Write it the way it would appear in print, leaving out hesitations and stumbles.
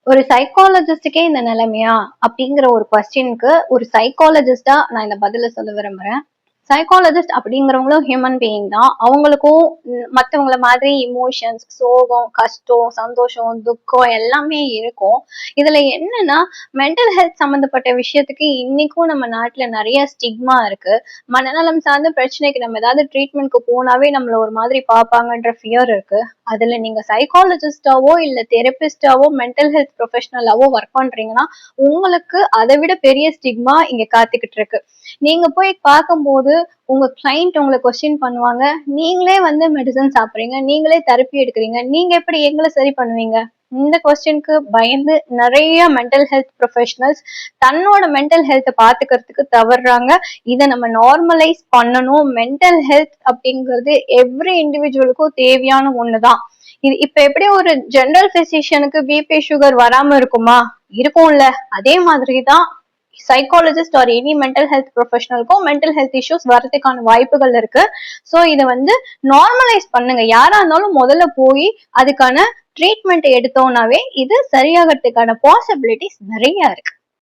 ஒரு சைக்காலஜிஸ்டுக்கே இந்த நிலைமையா அப்படிங்கிற ஒரு கொஸ்டினுக்கு ஒரு சைக்காலஜிஸ்டா நான் இந்த பதில சொல்ல விரும்புறேன். சைக்காலஜிஸ்ட் அப்படிங்கிறவங்களும் ஹியூமன் பீயிங் தான். அவங்களுக்கும் மற்றவங்கள மாதிரி இமோஷன்ஸ், சோகம், கஷ்டம், சந்தோஷம், துக்கம் எல்லாமே இருக்கும். இதுல என்னன்னா, மென்டல் ஹெல்த் சம்பந்தப்பட்ட விஷயத்துக்கு இன்னைக்கும் நம்ம நாட்டுல நிறைய ஸ்டிக்மா இருக்கு. மனநலம் சார்ந்த பிரச்சனைக்கு நம்ம ஏதாவது ட்ரீட்மெண்ட்க்கு போனாவே நம்மள ஒரு மாதிரி பார்ப்பாங்கன்ற ஃபியர் இருக்கு. அதுல நீங்க சைக்காலஜிஸ்டாவோ இல்ல தெரபிஸ்டாவோ மென்டல் ஹெல்த் ப்ரொஃபஷனலாவோ ஒர்க் பண்றீங்கன்னா உங்களுக்கு அதை விட பெரிய ஸ்டிக்மா இங்க காத்துக்கிட்டு இருக்கு. நீங்க போய் பார்க்கும்போது உங்க கிளைண்ட் உங்களை கொஸ்டின் பண்ணுவாங்க, நீங்களே வந்து மெடிசன் சாப்பிடுறீங்க, நீங்களே தெரப்பி எடுக்கிறீங்க, நீங்க எப்படி எங்களை சரி பண்ணுவீங்க? இந்த கொஸ்டினுக்கு பயந்து நிறைய மென்டல் ஹெல்த் ப்ரொஃபஷனல்ஸ் தன்னோட மென்டல் ஹெல்த்தை பாத்துக்கிறதுக்கு தவறுறாங்க. இதை நம்ம நார்மலைஸ் பண்ணணும். மென்டல் ஹெல்த் அப்படிங்கிறது எவ்ரி இண்டிவிஜுவலுக்கும் தேவையான ஒண்ணுதான். இது இப்ப எப்படி ஒரு ஜெனரல் பிசிஷியனுக்கு பிபி சுகர் வராம இருக்குமா? இருக்கும்ல. அதே மாதிரிதான் psychologist or any mental health ப்ரொஃபஷனலுக்கும் மென்டல் ஹெல்த் இஷ்யூஸ் வரதுக்கான வாய்ப்புகள் இருக்கு. ஸோ இதை வந்து நார்மலைஸ் பண்ணுங்க. யாரா இருந்தாலும் முதல்ல போய் அதுக்கான ட்ரீட்மெண்ட் எடுத்தோம்னாவே இது சரியாகிறதுக்கான பாசிபிலிட்டிஸ் நிறைய இருக்கு.